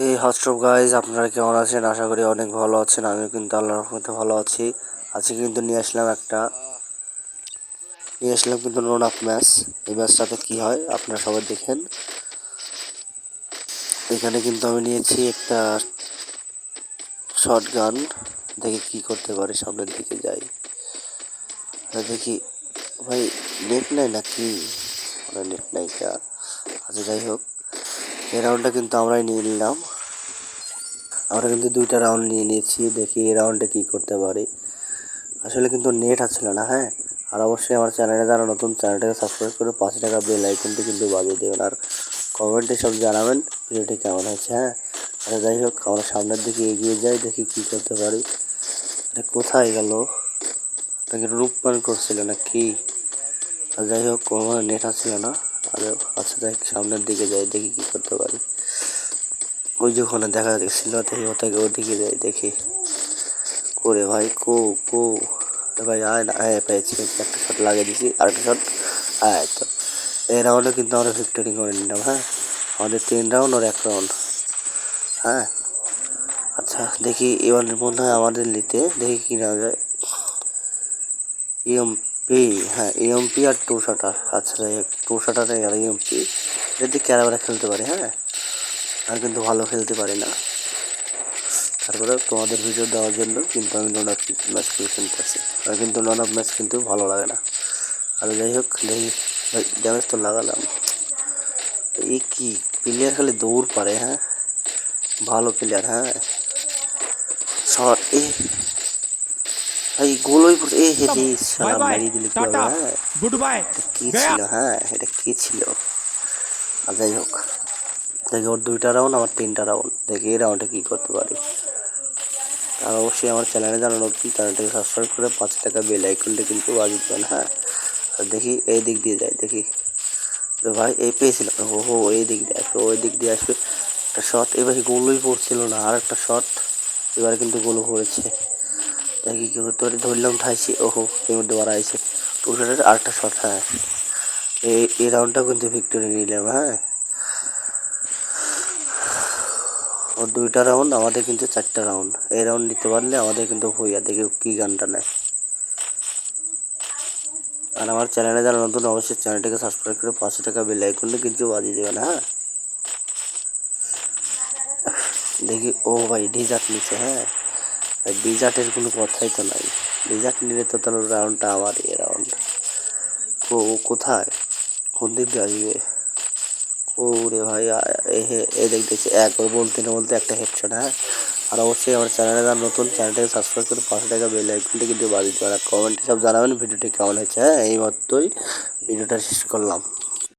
এই WhatsApp guys, আপনারা কেমন আছেন? আশা করি অনেক ভালো আছেন। আমিও কিন্তু আল্লাহর রহমতে ভালো আছি। আজকে কিন্তু নিয়ে আসলাম কিন্তু নোন আপ ম্যাচ। এই ম্যাচটাতে কি হয় আপনারা সবাই দেখেন। এখানে কিন্তু আমি নিয়েছি একটা শর্ট গান। দেখি কি করতে পারি, সামনের দিকে যাই। দেখি ভাই, নেট নাই নাকি? নেট নাই কা? আচ্ছা, যাই হোক, এই রাউন্ডটা কিন্তু আমরাই নিয়ে নিলাম। আমরা কিন্তু 2টা রাউন্ড নিয়ে নিয়েছি। দেখি এই রাউন্ডে কি করতে পারি। আসলে কিন্তু নেট আসছিল না। হ্যাঁ, আর অবশ্যই আমার চ্যানেলে যারা নতুন, চ্যানেলটাকে সাবস্ক্রাইব করে 5 টাকা বেল আইকনটি কিন্তু বাজিয়ে দেবেন, আর কমেন্টে সব জানাবেন ভিডিওটি কেমন হয়েছে। হ্যাঁ, আচ্ছা, যাই হোক, আমরা সামনের দিকে এগিয়ে যাই, দেখি কি করতে পারি। আরে কোথায় গেল? তাকে রূপমান করছিল না কি? আর যাই হোক, কোনো নেট আসছিল না। আরে আচ্ছা, যাই সামনের দিকে যাই, দেখি কি করতে পারি। ওই যে ওখানে দেখা গেছিল, দেখি ওদিকে যাই, দেখি করে ভাই কো ভাই, আয় না, আয় পেয়েছি। একটা শট লাগিয়ে দিছি, আরেকটা শট। আয় তো, এই রাউন্ডে কিন্তু আমরা ভিক্টোরি করে নিলাম। হ্যাঁ, আমাদের 3 রাউন্ড আর 1 রাউন্ড। হ্যাঁ, আচ্ছা, দেখি এবার মনে হয় আমাদের নিতে, দেখি কি না যায়। ইএমপি, হ্যাঁ ইএমপি আর 2 শাটার। আচ্ছা, যাই হোক, 2 শাটার আর ইএমপি যদি ক্যারামেরা খেলতে পারি। হ্যাঁ, আর কিন্তু ভালো খেলতে পারি না। তারপরে তোমাদের ভিডিও দেওয়ার জন্য কিন্তু আমি নোন আপ ম্যাচ খেলতেছি। আর কিন্তু নোন আপ ম্যাচ কিন্তু ভালো লাগে না। আর যাই হোক, দেখি ড্যামেজ তো লাগালাম। এই কি প্লেয়ার খালি দৌড় পারে। হ্যাঁ, ভালো প্লেয়ার। হ্যাঁ, শট ভাই, গোল হয়ে পড়ছে। হে বাই সালা, বাই, মেরিয়ে দিলে কিভাবে? টাটা, হ্যাঁ, গুড বাই, এটা কি গয়া। ছিল? হ্যাঁ, এটা কি ছিল? আর যাই হোক, দেখি ওর 2টা রাউন্ড, আমার 3টা রাউন্ড। দেখি এই রাউন্ডে কী করতে পারি। আর অবশ্যই আমার চ্যানেলে যারা নতুন, চ্যানেলটাকে সাবস্ক্রাইব করে 5 টাকা বেল আইকনটা কিন্তু বাজিয়ে দেবেন। হ্যাঁ, আর দেখি এই দিক দিয়ে যাই, দেখি ভাই এই পেয়েছিলাম। ওহো, এই দিক দিয়ে আসবে, ওই দিক দিয়ে আসবে। একটা শট, এবার গোলই পড়ছিল না। আর একটা শট, এবারে কিন্তু গোলও পড়েছে। দেখি কী করতে পারি। ধরলাম, ঠাইছি। ওহো, এর মধ্যে মারা আছে 2 শটের আরেকটা শট। হ্যাঁ, এই রাউন্ডটাও কিন্তু ভিক্টোরি নিলাম। হ্যাঁ, ওর 2টা রাউন্ড, আমাদের কিন্তু 4টা রাউন্ড। এই রাউন্ড নিতে পারলে আমাদের কিন্তু হইয়া। দেখি কী গানটা নেয়। আর আমার চ্যানেলে যারা নতুন, অবশ্যই চ্যানেলটাকে সাবস্ক্রাইব করে 5 টাকা বেল আইকনটা কিন্তু বাজিয়ে দেবেন। হ্যাঁ, দেখি ও ভাই ডিজার্ট নিচ্ছে। হ্যাঁ, ডিজার্টের কোনো কথাই তো নাই। ডিজার্ট নিলে তো তার রাউন্ডটা আমার। এই রাউন্ড ও কোথায়, কোন দিক দিয়ে আসবে? ওরে ভাই, এ দেখতেছি একবার বলতে না বলতে একটা হেডশট। হ্যাঁ, আর অবশ্যই আমার চ্যানেলে যারা নতুন, চ্যানেলটাকে সাবস্ক্রাইব করে 5 টাকা বেল আইকনটা কিন্তু বাজিয়ে দেবেন, আর কমেন্টে সব জানাবেন ভিডিওটি কেমন হয়েছে। হ্যাঁ, এই মতোই ভিডিওটা শেষ করলাম।